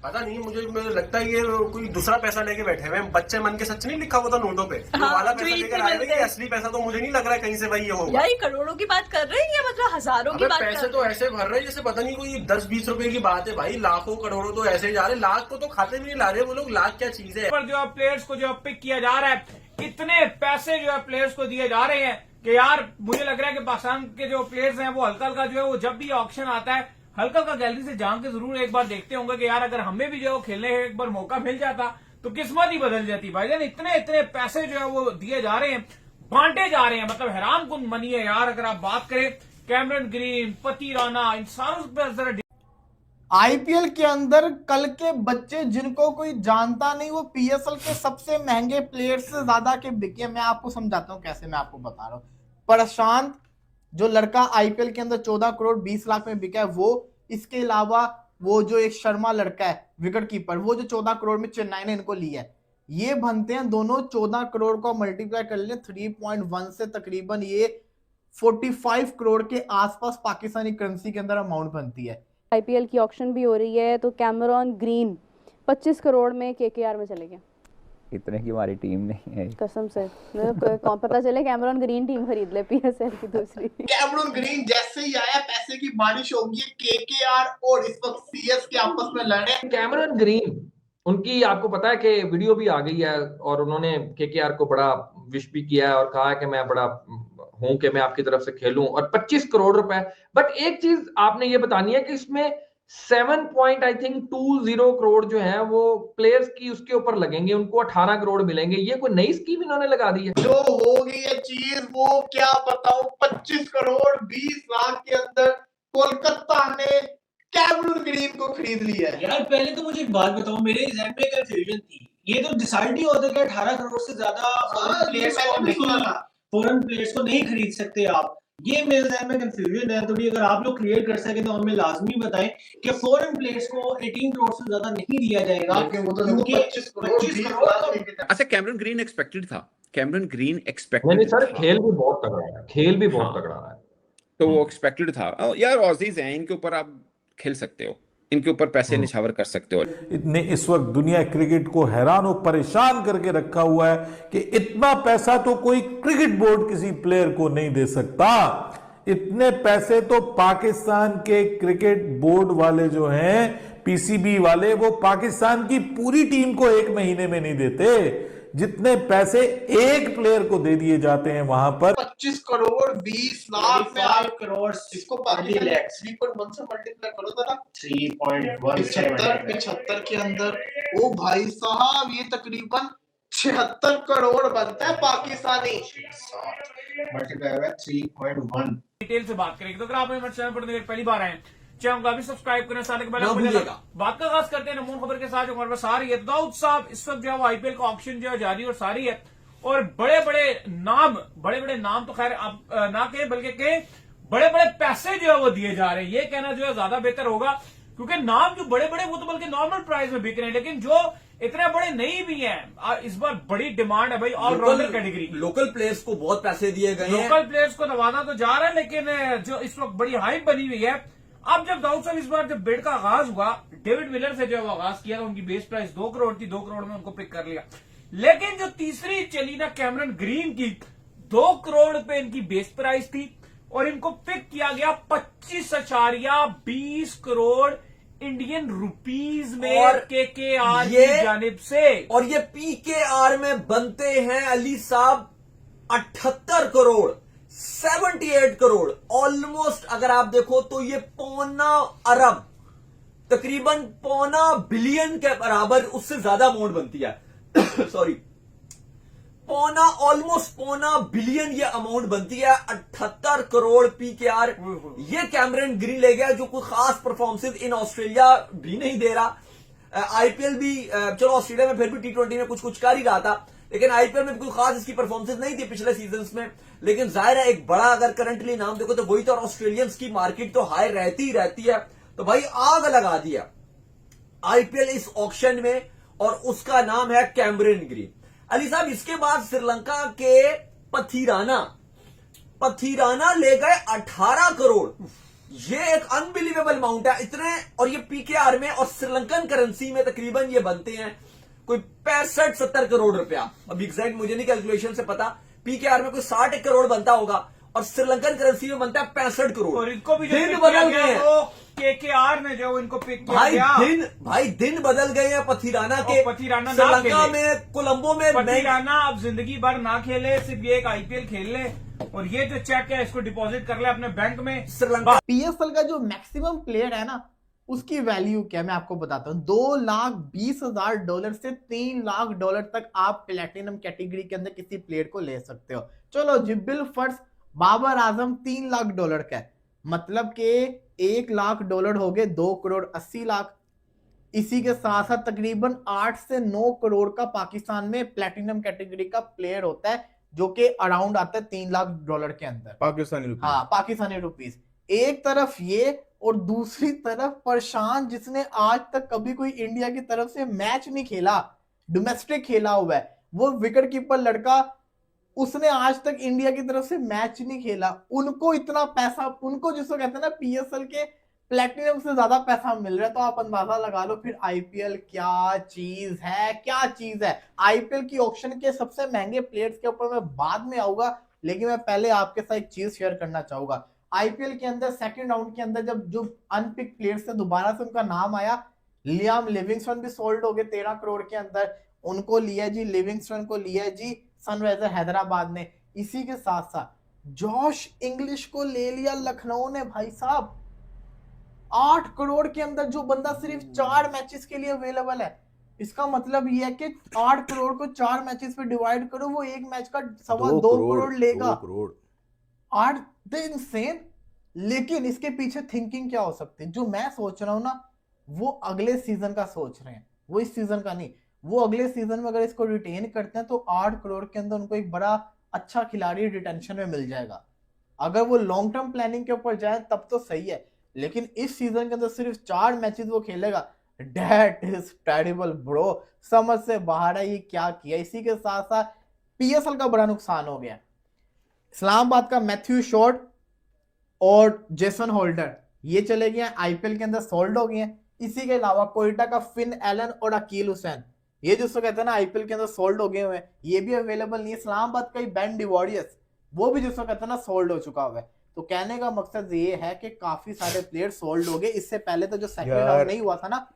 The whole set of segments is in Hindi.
पता नहीं, मुझे लगता है ये कोई दूसरा पैसा लेके बैठे हुए हैं। बच्चे मन के सच नहीं लिखा हुआ था नोटों पे, हाँ, वाला जो पैसा ईद लेकर पे आए हुए, मिलते ये हैं। असली पैसा तो मुझे नहीं लग रहा है कहीं से भाई ये होगा। यार ये करोड़ों की बात कर रहे हैं या मतलब हजारों की अबे बात कर पैसे रहे तो हैं? ऐसे भर रहे हैं जैसे पता नहीं कोई 10-20 रुपए की बात है भाई। लाखों करोड़ों तो ऐसे ही जा रहे, लाख को तो खाते भी नहीं ला रहे वो लोग। लाख क्या चीज है। पर जो है प्लेयर्स को जो पिक किया जा रहा है, इतने पैसे जो है प्लेयर्स को दिए जा रहे हैं कि यार मुझे लग रहा है कि पाकिस्तान के जो प्लेयर्स हैं वो हल्का हल्का जो है वो जब भी ऑक्शन आता है हल्का हल्का गैलरी से जान के जरूर एक बार देखते होंगे कि यार अगर हमें भी जो है खेलने का एक बार मौका मिल जाता तो किस्मत ही बदल जाती भाईजान। इतने इतने पैसे जो है वो दिए जा रहे हैं, बांटे जा रहे हैं, मतलब हैरान कुन मनी है यार। अगर आप बात करें कैमरन ग्रीन, पति राना, इन सारों पर जरा आईपीएल के अंदर कल के बच्चे जिनको कोई जानता नहीं वो पीएसएल के सबसे महंगे प्लेयर से ज्यादा के बिके। मैं आपको समझाता हूँ कैसे, मैं आपको बता रहा हूँ। प्रशांत जो लड़का आईपीएल के अंदर 14 करोड़ 20 लाख में बिका है वो, इसके अलावा वो जो एक शर्मा लड़का है विकेट कीपर, वो जो 14 करोड़ में चेन्नई ने इनको लिया है। ये बनते हैं दोनों 14 करोड़ को मल्टीप्लाई कर ले 3.1 से तकरीबन ये 45 करोड़ के आसपास पाकिस्तानी करेंसी के अंदर अमाउंट बनती है। आईपीएल की ऑक्शन भी हो रही है तो कैमरॉन ग्रीन 25 करोड़ में केकेआर में चले गए। इतने की हमारी टीम नहीं है। कसम से कौन पता चले कैमरॉन ग्रीन टीम खरीद ले पीएसएल की दूसरी। कैमरून ग्रीन जैसे ही आया पैसे की बारिश होगी। केकेआर और इस वक्त सीएसके आपस में लड़े। कैमरन ग्रीन उनकी आपको पता है कि वीडियो भी आ गई है और उन्होंने केकेआर को बड़ा विश भी किया है और कहा है कि मैं बड़ा हूं कि मैं आपकी तरफ से खेलूं और 25 करोड़ रुपए। बट एक चीज आपने ये बतानी है कि इसमें 7.20 करोड़ जो है वो प्लेयर्स की उसके ऊपर लगेंगे, उनको 18 करोड़ मिलेंगे। ये कोई नई स्कीम इन्होंने लगा दी है जो होगी ये चीज वो क्या बताऊं। 25 करोड़ 20 लाख के अंदर कोलकाता ने कैमरून ग्रीन को खरीद लिया है। यार पहले तो मुझे एक बात बताओ, मेरे एग्जाम में कंफ्यूजन थी। ये तो डिसाइड ही होता है कि 18 करोड़ से ज्यादा फॉरेन प्लेयर्स को नहीं खरीद सकते आप। ये मेरे एग्जाम में कंफ्यूजन है थोड़ी। अगर आप लोग क्लियर कर सके तो हमें लाजमी बताएं कि फॉरेन प्लेयर्स को 18 करोड़ से ज्यादा नहीं दिया जाएगा। क्योंकि 25 करोड़ अच्छा कैमरन ग्रीन एक्सपेक्टेड था। कैमरन ग्रीन नहीं एक्सपेक्टेड सर, खेल भी बहुत तगड़ा है, खेल भी बहुत तगड़ा है। तो वो एक्सपेक्टेड था। यार ऑजीज हैं, इनके ऊपर आप खेल सकते हो, इनके ऊपर पैसे निछावर कर सकते हो। इतने इस वक्त दुनिया क्रिकेट को हैरान और परेशान करके रखा हुआ है कि इतना पैसा तो कोई क्रिकेट बोर्ड किसी प्लेयर को नहीं दे सकता। इतने पैसे तो पाकिस्तान के क्रिकेट बोर्ड वाले जो हैं, पीसीबी वाले, वो पाकिस्तान की पूरी टीम को एक महीने में नहीं देते जितने पैसे एक प्लेयर को दे दिए जाते हैं वहां पर। 25 करोड़ 20 लाख में 5 करोड़ इसको 3.1 से मल्टीप्लाई करो जरा। 75 के अंदर ओ भाई साहब ये तकरीबन 76 करोड़ बनता है पाकिस्तानी। मल्टीप्लाई हुआ 3.1। डिटेल से बात करेंगे। तो अगर आप हमारे चैनल पर पहली बार आए चैनल को अभी सब्सक्राइब करें, साथ ही बात का आगाज करते हैं नमून खबर के साथ जो हमारे पास आ रही है। दाऊद साहब इस वक्त जो है वो आईपीएल का ऑक्शन जो है जारी और सारी है और बड़े बड़े नाम तो खैर आप ना कहें बल्कि के बड़े बड़े पैसे जो है वो दिए जा रहे हैं। ये कहना जो है ज्यादा बेहतर होगा क्योंकि नाम जो बड़े बड़े वो तो बल्कि नॉर्मल प्राइस में बिक रहे हैं, लेकिन जो इतने बड़े नहीं भी हैं इस बार बड़ी डिमांड है भाई ऑलराउंडर कैटेगरी। लोकल प्लेयर्स को बहुत पैसे दिए गए हैं। लोकल प्लेयर्स को नवाजा तो जा रहा है, लेकिन जो इस वक्त बड़ी हाइप बनी हुई है। अब जब दाऊद साहब इस बार जब बिड का आगाज हुआ, डेविड मिलर से जो आगाज किया था, उनकी बेस प्राइस 2 करोड़ थी, 2 करोड़ में उनको पिक कर लिया। लेकिन जो तीसरी चली ना कैमरन ग्रीन की 2 करोड़ पे इनकी बेस प्राइस थी और इनको पिक किया गया 25.20 करोड़ इंडियन रुपीज में और केकेआर की जानिब से। और ये पीकेआर में बनते हैं अली साहब 78 करोड़ 78 करोड़ ऑलमोस्ट। अगर आप देखो तो ये पौना अरब तकरीबन पौना बिलियन के बराबर, उससे ज्यादा अमाउंट बनती है सॉरी ऑलमोस्ट पौना बिलियन ये अमाउंट बनती है। 78 करोड़ पीकेआर ये कैमरन ग्रीन ले गया, जो कोई खास परफॉर्मेंस इन ऑस्ट्रेलिया भी नहीं दे रहा। आईपीएल भी चलो ऑस्ट्रेलिया में फिर भी T20 में कुछ कर ही रहा था, लेकिन आईपीएल में कोई खास इसकी परफॉर्मेंस नहीं थी पिछले सीजन्स में। लेकिन जाहिर है एक बड़ा अगर करंटली नाम देखो तो वही तो, ऑस्ट्रेलियंस की मार्केट तो हाई रहती ही रहती है। तो भाई आग लगा दिया आईपीएल इस ऑक्शन में और उसका नाम है कैमरन ग्रीन। अली साहब इसके बाद श्रीलंका के पथिराना ले गए 18 करोड़ ये एक अनबिलीवेबल अमाउंट है इतने, और ये पीकेआर में और श्रीलंकन करेंसी में तकरीबन ये बनते हैं कोई 65-70 करोड़ रुपया। अब एग्जैक्ट मुझे नहीं कैलकुलेशन से पता, पीकेआर में कोई 60 करोड़ बनता होगा और श्रीलंकन करेंसी में बनता है 65 करोड़। और इनको भी दिन बदल गए हैं, तो केकेआर ने जो इनको पिक किया भाई दिन बदल गए हैं पथीराना के। पथीराना श्रीलंका में, कोलंबो में पथीराना अब जिंदगी भर ना खेले, सिर्फ ये एक आईपीएल खेल ले और ये जो चेक है इसको डिपॉजिट कर ले अपने बैंक में। श्रीलंका पीएसएल का जो मैक्सिमम प्लेयर है ना, उसकी वैल्यू क्या मैं आपको बताता हूँ। $2,20,000 से $3,00,000 तक आप प्लेटिनम कैटेगरी के अंदर किसी प्लेयर को ले सकते हो। चलो जी, बिल फर्स्ट बाबर आजम $3,00,000 का है, मतलब के $1,00,000 हो गए 2,80,00,000। इसी के साथ साथ तकरीबन 8 से 9 करोड़ का पाकिस्तान में प्लेटिनम कैटेगरी का प्लेयर होता है, जो कि अराउंड आता है $3,00,000 के अंदर पाकिस्तानी रुपीस। हाँ, पाकिस्तानी रुपीस। एक तरफ ये और दूसरी तरफ प्रशांत, जिसने आज तक कभी कोई इंडिया की तरफ से मैच नहीं खेला, डोमेस्टिक खेला हुआ है, वो विकेट कीपर लड़का, उसने आज तक इंडिया की तरफ से मैच नहीं खेला। उनको इतना पैसा, उनको जिसको कहते हैं ना पीएसएल के प्लेटिनम से ज्यादा पैसा मिल रहा है, तो आप अंदाजा लगा लो फिर आईपीएल क्या चीज है, क्या चीज है। आईपीएल की ऑक्शन के सबसे महंगे प्लेयर्स के ऊपर मैं बाद में आऊंगा, लेकिन मैं पहले आपके साथ एक चीज शेयर करना चाहूंगा। आईपीएल के अंदर सेकंड राउंड के अंदर जब जो अनपिक प्लेयर्स से दोबारा से उनका नाम आया, लियाम लिविंगस्टन भी सोल्ड हो गए 13 करोड़ के अंदर, उनको लिया जी, लिविंगस्टन को लिया जी सनराइजर हैदराबाद ने। इसी के साथ साथ जॉश इंग्लिश को ले लिया लखनऊ ने भाई साहब, 8 करोड़ के अंदर, जो बंदा सिर्फ 4 मैचेस के लिए अवेलेबल है। इसका मतलब ये है कि 8 करोड़ को 4 मैचेस पे डिवाइड करो, वो एक मैच का 2.25 करोड़ लेगा। 8 इनसेन। लेकिन इसके पीछे थिंकिंग क्या हो सकती है, जो मैं सोच रहा हूं ना, वो अगले सीजन का सोच रहे हैं, वो इस सीजन का नहीं। वो अगले सीजन में अगर इसको रिटेन करते हैं तो 8 करोड़ के अंदर उनको एक बड़ा अच्छा खिलाड़ी रिटेंशन में मिल जाएगा। अगर वो लॉन्ग टर्म प्लानिंग के ऊपर जाए तब तो सही है, लेकिन इस सीजन के अंदर सिर्फ 4 मैचेस वो खेलेगा, दैट इज टेरिबल ब्रो। समझ से बाहर है ये क्या किया। इसी के साथ साथ पीएसएल का बड़ा नुकसान हो गया। इस्लामाबाद का मैथ्यू शॉर्ट और जेसन होल्डर ये चले गए, आईपीएल के अंदर सोल्ड हो गए हैं। इसी के अलावा कोयटा का फिन एलन और अकील हुसैन, ये जिसको कहते हैं ना आईपीएल के अंदर सोल्ड हो गए हुए हैं, ये भी अवेलेबल नहीं है। इस्लामाबाद का ही बेन डिवॉरियस, वो भी जिसको कहते हैं ना सोल्ड हो चुका हुआ है। तो कहने का मकसद ये है कि काफी सारे प्लेयर सोल्ड हो गए। इससे पहले तो जो सेकंड राउंड नहीं हुआ था ना,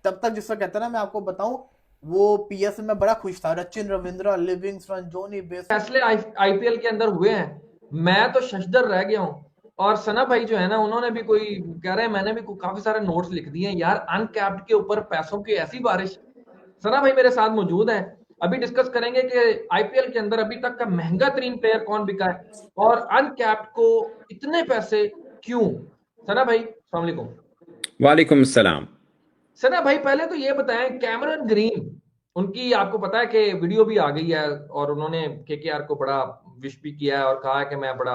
तब तक जिसको कहते हैं ना, मैं आपको बताऊं, वो पीएसएल में बड़ा खुश था। सचिन रविंद्र, लिविंगस्टन, जोनी बेस फैसले आईपीएल के अंदर हुए हैं, मैं तो शशदर रह गया हूँ। और सना भाई जो है ना, उन्होंने भी कोई कह रहे हैं, मैंने भी काफी सारे नोट्स लिख दिए हैं यार, अनकैप्ड के ऊपर पैसों की ऐसी बारिश। सना भाई मेरे साथ मौजूद हैं, अभी डिस्कस करेंगे कि आईपीएल के अंदर अभी तक का महंगा तरीन प्लेयर कौन बिका है और अनकैप्ड को इतने पैसे क्यों। सना भाई अस्सलाम वालेकुम। वालेकुम सलाम। सना भाई पहले तो ये बताएं, कैमरन ग्रीन, उनकी आपको पता है कि वीडियो भी आ गई है और उन्होंने केकेआर को बड़ा विश भी किया है और कहा है कि मैं बड़ा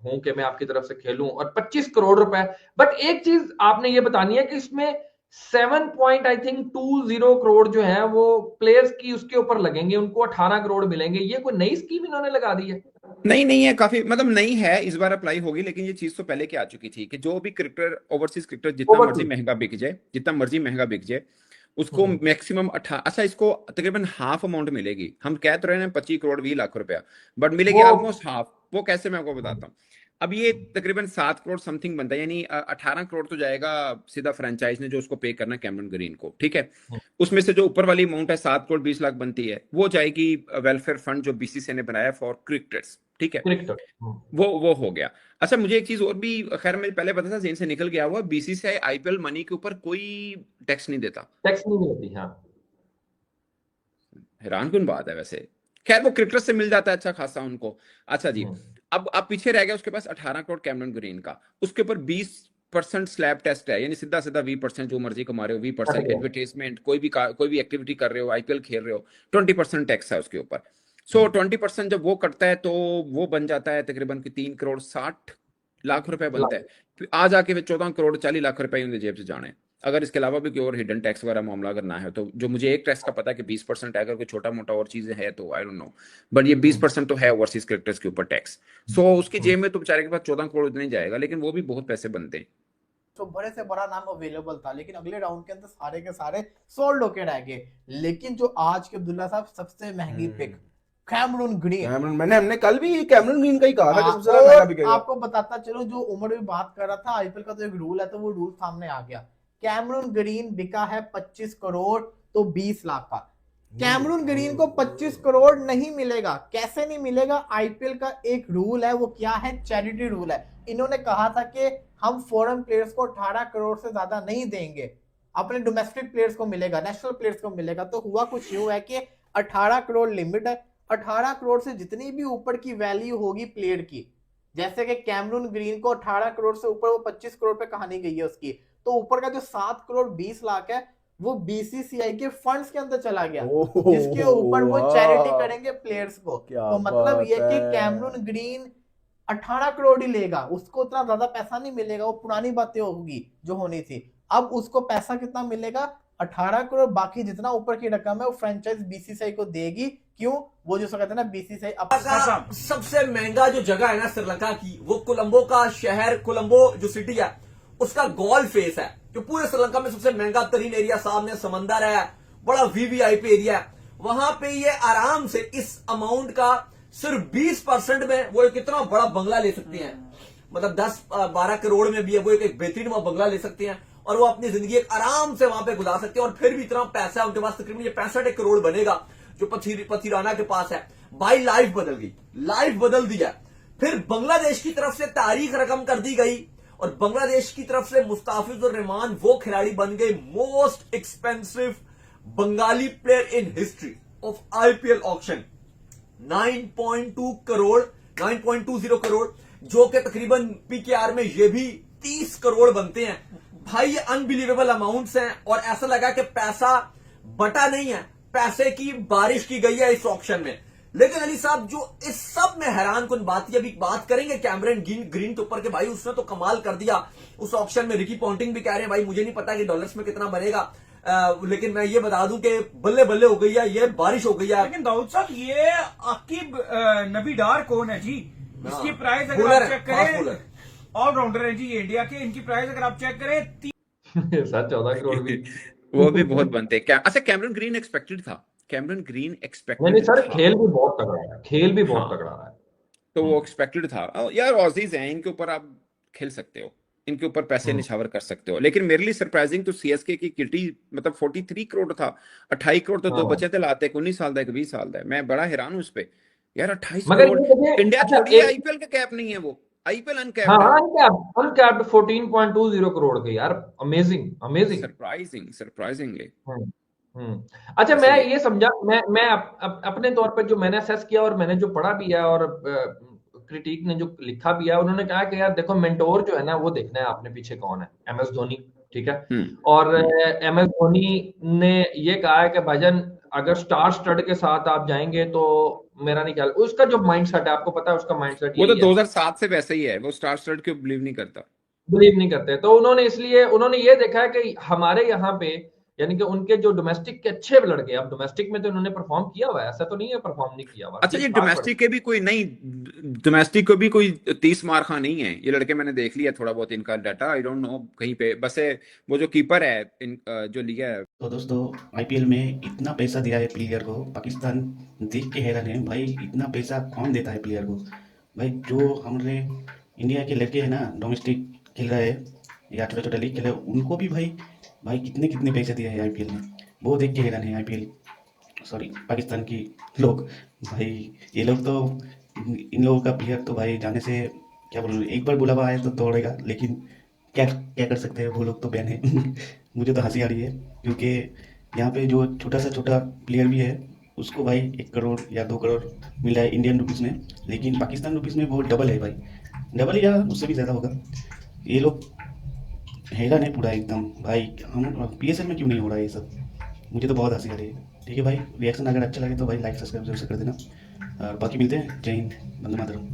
हूं कि मैं आपकी तरफ से खेलूं, और 25 करोड़ रुपए। बट एक चीज आपने ये बतानी है कि इसमें 7.20 करोड़ जो है वो प्लेयर्स की उसके ऊपर लगेंगे, उनको 18 करोड़ मिलेंगे। ये कोई नई स्कीम इन्होंने लगा दी है? नहीं है, काफी मतलब नई है, इस बार अप्लाई होगी, लेकिन ये चीज तो पहले की आ चुकी थी कि जो भी क्रिकेटर, ओवरसीज क्रिकेटर जितना मर्जी महंगा बिक जाए, जितना मर्जी महंगा बिक जाए, उसको मैक्सिमम 18, अच्छा इसको तकरीबन हाफ अमाउंट मिलेगी। हम कह तो रहे हैं 25 करोड़ 20 लाख रुपया, बट मिलेगी ऑलमोस्ट हाफ। वो कैसे, मैं आपको बताता हूँ। अब ये तकरीबन 7 करोड़ समथिंग बनता है, यानी 18 करोड़ तो जाएगा सीधा फ्रेंचाइज ने जो उसको पे करना है कैमरन ग्रीन को, ठीक है। उसमें से जो ऊपर वाली अमाउंट है 7 करोड़ 20 लाख बनती है, वो जाएगी वेलफेयर फंड जो बीसीसीआई ने बनाया फॉर क्रिकेटर्स, ठीक है। वो हो गया। अच्छा मुझे एक चीज और भी, खैर मुझे पहले पता था, जेन से निकल गया हुआ, बीसीसीआई आईपीएल मनी के ऊपर कोई टैक्स नहीं देता, टैक्स नहीं देती। हाँ, हैरान कुन बात है वैसे। खैर वो क्रिकेटर से मिल जाता है अच्छा खासा उनको। अच्छा जी, अब पीछे रह गया उसके पास 18 करोड़ कैमरन ग्रीन का, उसके ऊपर 20% स्लैब टेस्ट है, यानी सीधा 20% जो मर्जी कमा रहे हो, 20% एडवर्टाइजमेंट, कोई भी एक्टिविटी कर रहे हो, आईपीएल खेल रहे हो, 20% टैक्स है उसके ऊपर। सो 20% जब वो कटता है तो वो बन जाता है तकरीबन 3 करोड़ 60 लाख रुपए बनता है। फिर आ जाके 14 करोड़ 40 लाख रुपए उनके जेब से जाने। अगर इसके अलावा भी कोई और हिडन टैक्स वगैरह मामला अगर ना है तो, जो मुझे एक टैक्स का पता है कि 20% है, अगर कोई छोटा मोटा और चीजें है तो आई डोंट नो, बट ये 20% तो है ओवरसीज क्रिकेटर्स के ऊपर टैक्स। सो उसकी जेब में तो बेचारे के पास 14 करोड़ नहीं जाएगा, लेकिन वो भी बहुत पैसे बनते हैं। तो बड़े से बड़ा नाम अवेलेबल था, लेकिन अगले राउंड के अंदर सारे के सारे सोल्ड होके रह गए। लेकिन जो आज के अब्दुल्ला साहब सबसे महंगी पिक कैमरून ग्रीन, हमने कल भी कैमरून ग्रीन का ही कहा था कि सबसे ज्यादा महंगा बिकेगा। आपको बताता चलो, जो उमर भी बात कर रहा था, आईपीएल का तो एक रूल है, तो वो रूल सामने आ गया। कैमरून ग्रीन बिका है 25 करोड़ तो 20 लाख का। कैमरून ग्रीन को 25 करोड़ नहीं मिलेगा। कैसे नहीं मिलेगा? आईपीएल का एक रूल है, वो क्या है? चैरिटी रूल है। इन्होंने कहा था कि हम फॉरेन प्लेयर्स को 18 करोड़ से ज्यादा नहीं देंगे, अपने डोमेस्टिक प्लेयर्स को मिलेगा, नेशनल प्लेयर्स को मिलेगा। तो हुआ कुछ यूं है कि 18 करोड़ लिमिट है। 18 करोड़ से जितनी भी ऊपर की वैल्यू होगी प्लेयर की, जैसे कि कैमरून ग्रीन को 18 करोड़ से ऊपर वो 25 करोड़ पे कहानी गई है उसकी, तो ऊपर का जो 7 करोड़ 20 लाख है वो बीसीसीआई के फंड्स के अंदर चला गया, जिसके ऊपर वो चैरिटी करेंगे प्लेयर्स को। तो मतलब ये कि कैमरून ग्रीन 18 करोड़ ही लेगा, उसको उतना ज्यादा पैसा नहीं मिलेगा। वो पुरानी बातें होगी जो होनी थी। अब उसको पैसा कितना मिलेगा? 18 करोड़। बाकी जितना ऊपर की रकम है वो फ्रेंचाइज बीसीसीआई को देगी। क्यों? वो जो कहते हैं ना, बीसीसीआई का सबसे महंगा जो जगह है ना श्रीलंका की, वो कोलंबो का शहर, कोलंबो जो सिटी है उसका गोल्फ फेस है, जो पूरे श्रीलंका में सबसे महंगा तरीन एरिया, सामने समंदर है, बड़ा वीवीआईपी एरिया है। वहां पे ये आराम से इस अमाउंट का सिर्फ 20% में वो एक इतना बड़ा बंगला ले सकते हैं। मतलब 10-12 करोड़ में भी है वो एक बेहतरीन वो बंगला ले सकते हैं और वो अपनी जिंदगी एक आराम से वहां पे गुजार सकते हैं। और फिर भी इतना पैसा उनके पास, तकरीबन ये 65 करोड़ बनेगा जो पथीराना के पास है। भाई लाइफ बदल गई, लाइफ बदल दिया। फिर बांग्लादेश की तरफ से तारीख रकम कर दी गई और बांग्लादेश की तरफ से मुस्ताफिजुर रहमान वो खिलाड़ी बन गए most expensive Bengali player in history of IPL auction. 9.2 crore, 9.20 crore, जो कि तकरीबन पीकेआर में ये भी 30 करोड़ बनते हैं। भाई ये अनबिलीवेबल अमाउंट्स हैं और ऐसा लगा कि पैसा बटा नहीं है, पैसे की बारिश की गई है इस ऑक्शन में। लेकिन अली साहब, जो इस सब में हैरान कुन बात, अभी बात करेंगे कैमरन ग्रीन के ऊपर के भाई उसने तो कमाल कर दिया उस ऑक्शन में। रिकी पॉन्टिंग भी कह रहे हैं भाई मुझे नहीं पता कि डॉलर्स में कितना बनेगा, लेकिन मैं ये बता दूं कि बल्ले बल्ले हो गई है, ये बारिश हो गई है। लेकिन दाऊद साहब, ये आकिब नबी डार कौन है जी? इसकी प्राइस अगर आप चेक करें, ऑलराउंडर है जी ये इंडिया के, इनकी प्राइस अगर आप चेक करें 14 करोड़ भी वो भी बहुत बनते हैं। अच्छा, कैमरन ग्रीन एक्सपेक्टेड था, कैमरन ग्रीन एक्सपेक्टेड नहीं सर, खेल भी बहुत तगड़ा है, खेल भी बहुत तगड़ा है, तो वो एक्सपेक्टेड था यार। ऑजीज हैं, इनके ऊपर आप खेल सकते हो, इनके ऊपर पैसे निछावर कर सकते हो। लेकिन मेरे लिए सरप्राइजिंग तो सीएसके की किटी, मतलब 43 करोड़ था, 28 करोड़ तो दो बचे थे लाते, 19 साल का, 20 साल का। मैं बड़ा हैरान हूं उस पे यार, 28 करोड़। इंडिया छोड़िए, आईपीएल का कैप नहीं है वो, आईपीएल अनकैप्ड है। अनकैप्ड 14.20 करोड़ के यार, अमेजिंग, अमेजिंग, सरप्राइजिंगली। अच्छा, मैं ये समझा, मैं अपने तौर पर जो मैंने असेस किया और मैंने जो पढ़ा भी है और क्रिटिक ने जो लिखा भी है, उन्होंने कहा कि यार देखो, मेंटोर जो है ना वो देखना है आपने पीछे कौन है। एमएस धोनी, ठीक है। और एमएस धोनी ने ये कहा है कि भाईजान अगर स्टार स्टड के साथ आप जाएंगे तो मेरा नहीं ख्याल, उसका जो माइंडसेट है आपको पता है, उसका माइंडसेट वो तो 2007 से वैसे ही है, वो स्टार स्टड को बिलीव नहीं करते। तो उन्होंने ये देखा है कि हमारे यहाँ पे, यानी कि उनके जो डोमेस्टिक के अच्छे लड़के, अब डोमेस्टिक में तो इन्होंने परफॉर्म किया हुआ है, ऐसा तो नहीं है परफॉर्म नहीं किया हुआ। अच्छा, ये डोमेस्टिक के भी कोई नहीं, डोमेस्टिक को भी कोई 30 मार खा नहीं है ये लड़के। मैंने देख लिया थोड़ा बहुत इनका डाटा, आई डोंट नो कहीं पे, बस वो जो कीपर है जो लिया है। तो दोस्तों, आईपीएल में इतना पैसा दिया है प्लेयर को, पाकिस्तान देख के हैरान है भाई। इतना पैसा कौन देता है प्लेयर को भाई? जो हमारे इंडिया के लड़के हैं ना, डोमेस्टिक खेल रहे हैं या छोटा छोटा लीग खेल रहे हैं, उनको भी भाई कितने पैसे दिए हैं आईपीएल में, वो देख के हैरान है। आईपीएल पाकिस्तान की लोग भाई, ये लोग तो, इन लोगों का प्लेयर तो भाई जाने से क्या बोलूं, एक बार बुलावा आए तो दौड़ेगा, लेकिन क्या कर सकते हैं, वो लोग तो बैन है। मुझे तो हंसी आ रही है, क्योंकि यहाँ पे जो छोटा से छोटा प्लेयर भी है उसको भाई 1 करोड़ या 2 करोड़ मिल रहा है इंडियन रुपीज़ में, लेकिन पाकिस्तान रुपीज़ में वो डबल है भाई, डबल या उससे भी ज़्यादा होगा। ये लोग हैरान है पूरा एकदम भाई, हम पीएसएल में क्यों नहीं हो रहा है ये सब? मुझे तो बहुत हंसी आ रही है। ठीक है भाई, रिएक्शन अगर अच्छा लगे तो भाई लाइक सब्सक्राइब जरूर कर देना, और बाकी मिलते हैं। जय हिंद, वंदे मातरम।